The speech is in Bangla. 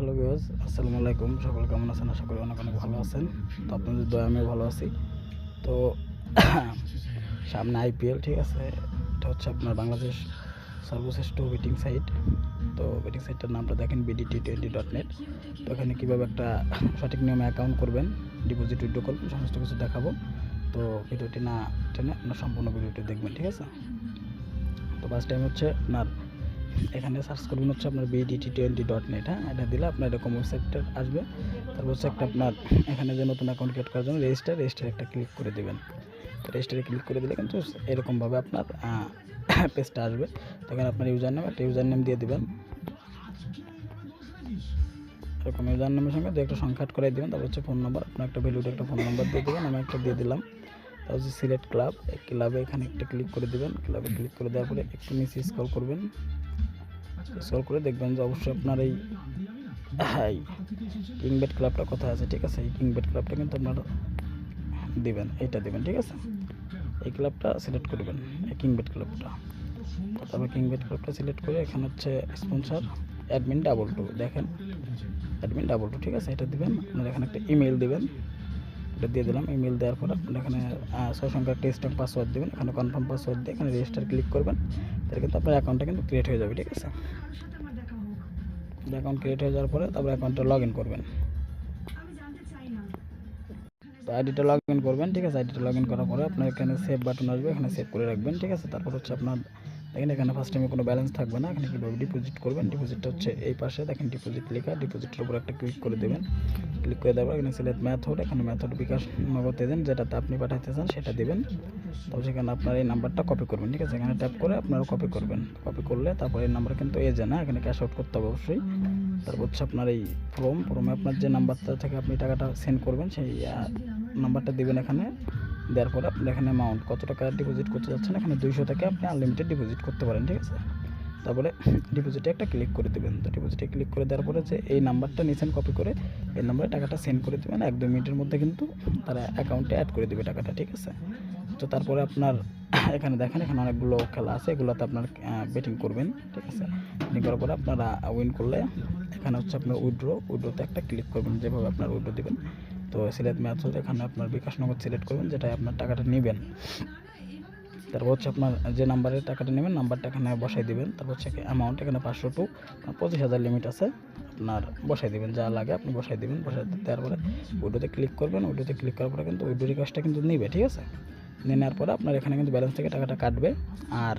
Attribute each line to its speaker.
Speaker 1: হ্যালো ভিউয়ার্স, আসসালামু আলাইকুম। সকল কেমন আছেন? আশা করি অনেক অনেক ভালো আছেন। তো আপনাদের দয়া আমিও ভালো আছি। তো সামনে আইপিএল, ঠিক আছে। এটা হচ্ছে আপনার বাংলাদেশ সর্বশ্রেষ্ঠ বেটিং সাইট। তো বেটিং সাইটটার নামটা দেখেন BDT20.net। তো এখানে কীভাবে একটা সঠিক নিয়মে অ্যাকাউন্ট করবেন, ডিপোজিট উইথড্র করবেন, সমস্ত কিছু দেখাবো। তো ভিডিওটি না টেনে আপনার সম্পূর্ণ ভিডিওটি দেখবেন, ঠিক আছে। তো ফার্স্ট টাইম হচ্ছে আপনার এখানে সার্চ করবেন হচ্ছে আপনার BDT20.net। হ্যাঁ, এটা দিলে আপনার এরকম ওয়েবসাইটটা আসবে। তারপর হচ্ছে একটা আপনার এখানে যে নতুন অ্যাকাউন্ট ক্রিয়েট করার জন্য রেজিস্টার একটা ক্লিক করে দেবেন। রেজিস্টারে ক্লিক করে দিলে কিন্তু এরকমভাবে আপনার পেজটা আসবে। তো এখানে আপনার একটা ইউজার নেম দিয়ে দেবেন। এরকম ইউজার নেমের সঙ্গে একটা সংখ্যা করে দেবেন। তারপর হচ্ছে ফোন নাম্বার, আপনার একটা ভ্যালিড একটা ফোন নাম্বার দিয়ে দেবেন। আমি একটা দিয়ে দিলাম। তারপর হচ্ছে সিলেক্ট ক্লাব, এই ক্লাবে এখানে একটা ক্লিক করে দেবেন। ক্লাবে ক্লিক করে দেওয়ার পরে একটু নিচে স্ক্রল করবেন। স্ক্রল করে দেখবেন যে অবশ্যই আপনার এই কিংবেট ক্লাবটা কোথায় আছে, ঠিক আছে। এই কিংবেট ক্লাবটা কিন্তু আপনার দিবেন, এইটা দিবেন, ঠিক আছে। এই ক্লাবটা সিলেক্ট করবেন, এই কিংবেট ক্লাবটা। তারপর কিংবেট ক্লাবটা সিলেক্ট করে এখানে হচ্ছে স্পন্সর অ্যাডমিন 22 দেখেন, অ্যাডমিন 22, ঠিক আছে। এটা দিবেন। আপনার এখানে একটা ইমেল দিবেন, এটা দিয়ে দিলাম। ইমেল দেওয়ার পর আপনার এখানে 6 সংখ্যার একটা স্ট্রং পাসওয়ার্ড দেবেন। এখানে কনফার্ম পাসওয়ার্ড দিয়ে এখানে রেজিস্টার ক্লিক করবেন। তাহলে কিন্তু আপনার অ্যাকাউন্টটা কিন্তু ক্রিয়েট হয়ে যাবে, ঠিক আছে। অ্যাকাউন্ট ক্রিয়েট হয়ে যাওয়ার পরে তারপর অ্যাকাউন্টটা লগ ইন করবেন। তো আইডিটা লগ ইন করবেন, ঠিক আছে। আইডিটা লগ ইন করার পরে আপনার এখানে সেভ বাটন আসবে, এখানে সেভ করে রাখবেন, ঠিক আছে। তারপর হচ্ছে আপনার দেখেন এখানে ফার্স্ট টাইমে কোনো ব্যালেন্স থাকবে না। এখানে কীভাবে ডিপোজিট করবেন, ডিপোজিটটা হচ্ছে এই পাশে দেখেন ডিপোজিট লেখা, ডিপোজিটের উপর একটা ক্লিক করে দেবেন। ক্লিক করে দেওয়ার পর এখানে সিলেক্ট মেথড, এখানে মেথড বিকাশ নগদ দেন, যেটাতে আপনি পাঠাইতে চান সেটা দেবেন। তারপর সেখানে আপনার এই নাম্বারটা কপি করবেন, ঠিক আছে। এখানে ট্যাপ করে আপনারা কপি করবেন। কপি করলে তারপর এই নাম্বার কিন্তু না, এখানে ক্যাশ আউট করতে হবে অবশ্যই। তারপর হচ্ছে আপনার এই ফর্মে আপনার যে নাম্বারটা থেকে আপনি টাকাটা সেন্ড করবেন সেই নাম্বারটা দেবেন। এখানে দেওয়ার পরে আপনি এখানে অ্যামাউন্ট কত টাকা ডিপোজিট করতে যাচ্ছেন, এখানে 200 থেকে আপনি আনলিমিটেড ডিপোজিট করতে পারেন, ঠিক আছে। তারপরে ডিপোজিটে একটা ক্লিক করে দেবেন। তো ডিপোজিটে ক্লিক করে দেওয়ার পরে যে এই নাম্বারটা নিয়েছেন কপি করে, এই নাম্বারে টাকাটা সেন্ড করে দেবেন। 1-2 মিনিটের মধ্যে কিন্তু তারা অ্যাকাউন্টে অ্যাড করে দেবে টাকাটা, ঠিক আছে। তো তারপরে আপনার এখানে দেখেন এখানে অনেকগুলো খেলা আছে, এগুলোতে আপনার বেটিং করবেন, ঠিক আছে। বেটিং করার পরে আপনারা উইন করলে এখানে হচ্ছে আপনার উইড্রোতে একটা ক্লিক করবেন, যেভাবে আপনার উইড্রো দেবেন। তো সিলেক্ট মেথড, এখানে আপনার বিকাশ নগদ সিলেক্ট করবেন, যেটাই আপনার টাকাটা নেবেন। তারপর হচ্ছে আপনার যে নাম্বারে টাকাটা নেবেন নাম্বারটা এখানে বসাই দেবেন। তারপর হচ্ছে অ্যামাউন্ট এখানে 500 টু 25,000 লিমিট আছে, আপনার বসাই দেবেন, যা লাগে আপনি বসাই দেবেন। বসাই দেওয়ার পরে উইড্রোতে ক্লিক করবেন। উইড্রোতে ক্লিক করার পরে কিন্তু উইড্রো রিকোয়েস্টটা কিন্তু নেবে, ঠিক আছে। নেওয়ার পরে আপনার এখানে কিন্তু ব্যালেন্স থেকে টাকাটা কাটবে। আর